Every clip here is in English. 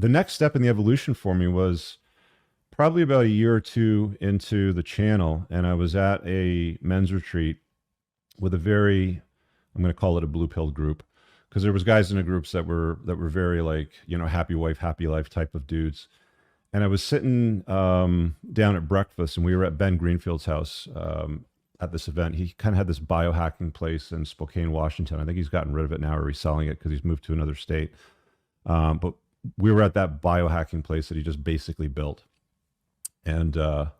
the next step in the evolution for me was probably about a year or two into the channel, and I was at a men's retreat with a very, I'm going to call it a blue pill group, because there was guys in the groups that were very like, you know, happy wife, happy life type of dudes. And I was sitting down at breakfast, and we were at Ben Greenfield's house at this event. He kind of had this biohacking place in Spokane, Washington. I think he's gotten rid of it now, or he's selling it because he's moved to another state. But we were at that biohacking place that he just basically built. And I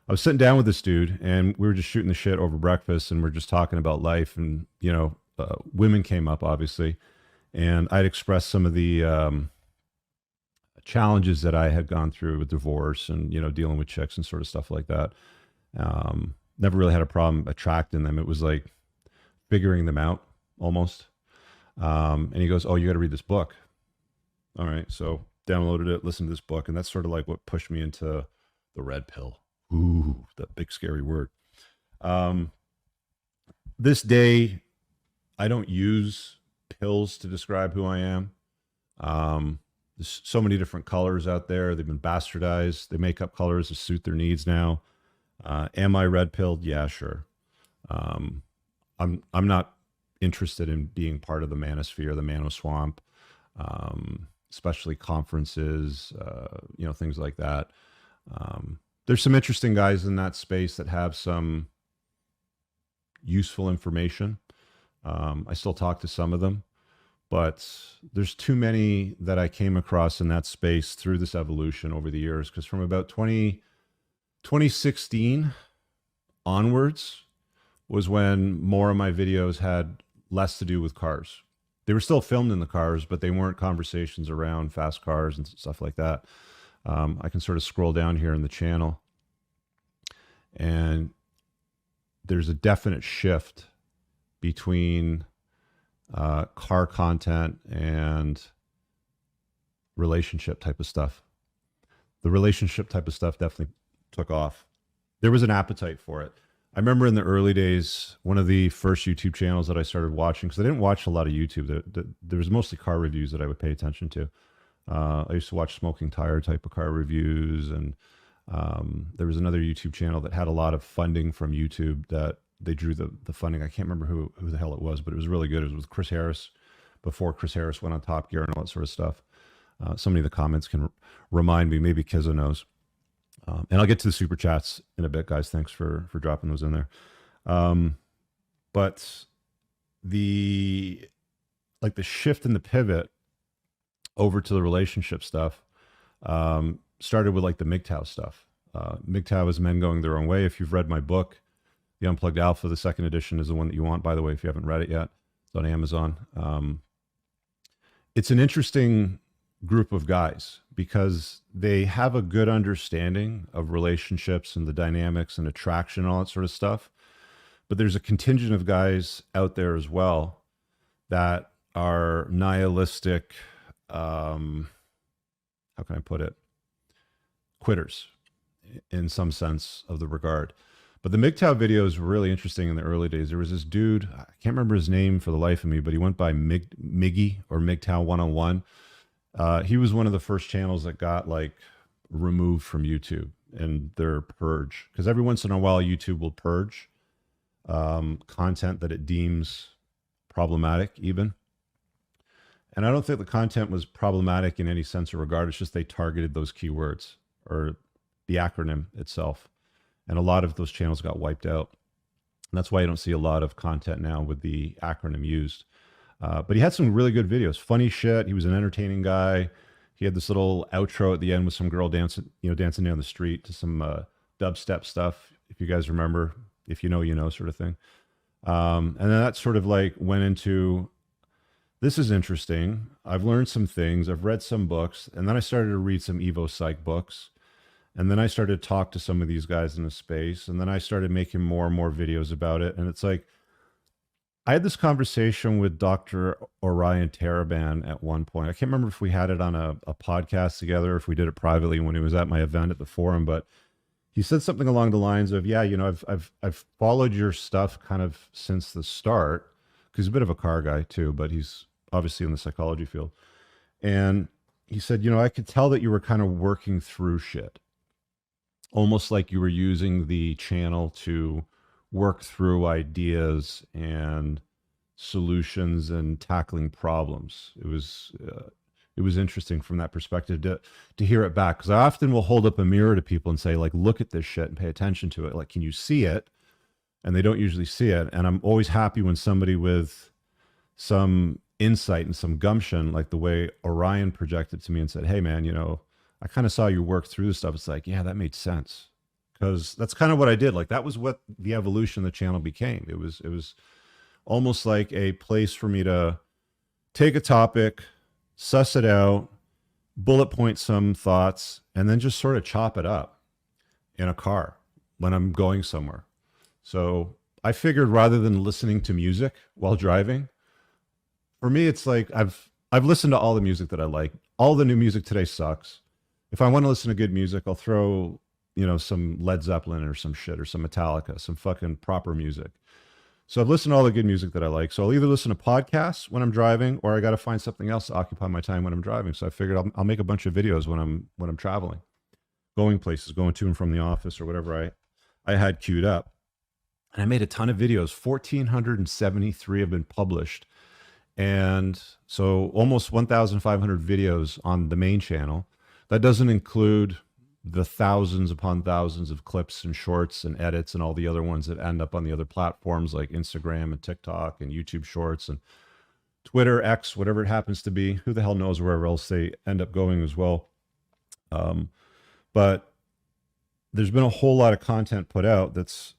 was sitting down with this dude, and we were just shooting the shit over breakfast, and we're just talking about life. And, you know, women came up, obviously. And I'd expressed some of the challenges that I had gone through with divorce and, you know, dealing with chicks and sort of stuff like that. Never really had a problem attracting them. It was like figuring them out almost. And he goes, "Oh, you got to read this book." All right. So downloaded it, listened to this book. And that's sort of like what pushed me into the red pill. Ooh, that big scary word. This day, I don't use pills to describe who I am. There's so many different colors out there. They've been bastardized. They make up colors to suit their needs now. Am I red pilled? Yeah, sure. I'm not interested in being part of the manosphere, the manoswamp, especially conferences, you know, things like that. There's some interesting guys in that space that have some useful information. I still talk to some of them, but there's too many that I came across in that space through this evolution over the years. Because from about 2016 onwards was when more of my videos had less to do with cars. They were still filmed in the cars, but they weren't conversations around fast cars and stuff like that. I can sort of scroll down here in the channel, and there's a definite shift between car content and relationship type of stuff. The relationship type of stuff definitely took off. There was an appetite for it. I remember in the early days, one of the first YouTube channels that I started watching, because I didn't watch a lot of YouTube. There was mostly car reviews that I would pay attention to. I used to watch smoking tire type of car reviews, and there was another YouTube channel that had a lot of funding from YouTube that they drew the funding. I can't remember who the hell it was, but it was really good. It was with Chris Harris, before Chris Harris went on Top Gear and all that sort of stuff. Somebody in the comments can remind me, maybe Kizza knows. And I'll get to the super chats in a bit, guys. Thanks for dropping those in there. But the shift and the pivot over to the relationship stuff started with like the MGTOW stuff. MGTOW is men going their own way. If you've read my book, The Unplugged Alpha, the second edition is the one that you want, by the way, if you haven't read it yet. It's on Amazon. It's an interesting group of guys because they have a good understanding of relationships and the dynamics and attraction and all that sort of stuff. But there's a contingent of guys out there as well that are nihilistic, how can I put it? Quitters in some sense of the regard. But the MGTOW videos were really interesting in the early days. There was this dude, I can't remember his name for the life of me, but he went by Miggy or MGTOW 101. He was one of the first channels that got like removed from YouTube and their purge. Because every once in a while, YouTube will purge content that it deems problematic even. And I don't think the content was problematic in any sense or regard. It's just they targeted those keywords or the acronym itself. And a lot of those channels got wiped out. And that's why you don't see a lot of content now with the acronym used. But he had some really good videos, funny shit. He was an entertaining guy. He had this little outro at the end with some girl dancing down the street to some dubstep stuff. If you guys remember, if you know, you know, sort of thing. And then that sort of like went into, this is interesting. I've learned some things. I've read some books. And then I started to read some Evo Psych books. And then I started to talk to some of these guys in the space. And then I started making more and more videos about it. And it's like, I had this conversation with Dr. Orion Taraban at one point. I can't remember if we had it on a podcast together, if we did it privately when he was at my event at the forum, but he said something along the lines of, yeah, you know, I've followed your stuff kind of since the start, because he's a bit of a car guy too, but he's obviously in the psychology field. And he said, I could tell that you were kind of working through shit, almost like you were using the channel to work through ideas and solutions and tackling problems. It was interesting from that perspective to hear it back, because I often will hold up a mirror to people and say, like, look at this shit and pay attention to it. Like, can you see it? And they don't usually see it. And I'm always happy when somebody with some insight and some gumption, like the way Orion projected to me and said, hey man, I kind of saw you work through this stuff. It's like, yeah, that made sense. Because that's kind of what I did. Like, that was what the evolution of the channel became. It was almost like a place for me to take a topic, suss it out, bullet point some thoughts, and then just sort of chop it up in a car when I'm going somewhere. So I figured, rather than listening to music while driving, for me, it's like I've listened to all the music that I like. All the new music today sucks. If I want to listen to good music, I'll throw, some Led Zeppelin or some shit, or some Metallica, some fucking proper music. So I've listened to all the good music that I like. So I'll either listen to podcasts when I'm driving, or I got to find something else to occupy my time when I'm driving. So I figured I'll make a bunch of videos when I'm traveling, going places, going to and from the office, or whatever I had queued up. And I made a ton of videos. 1,473 have been published. And so almost 1,500 videos on the main channel. That doesn't include the thousands upon thousands of clips and shorts and edits and all the other ones that end up on the other platforms like Instagram and TikTok and YouTube Shorts and Twitter, X, whatever it happens to be. Who the hell knows wherever else they end up going as well. But there's been a whole lot of content put out that's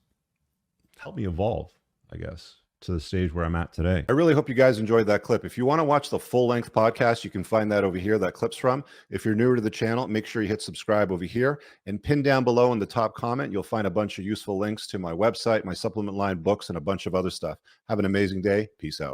helped me evolve, I guess, to the stage where I'm at today. I really hope you guys enjoyed that clip. If you want to watch the full-length podcast, you can find that over here, that clip's from. If you're newer to the channel, make sure you hit subscribe over here, and pin down below in the top comment, you'll find a bunch of useful links to my website, my supplement line, books, and a bunch of other stuff. Have an amazing day. Peace out.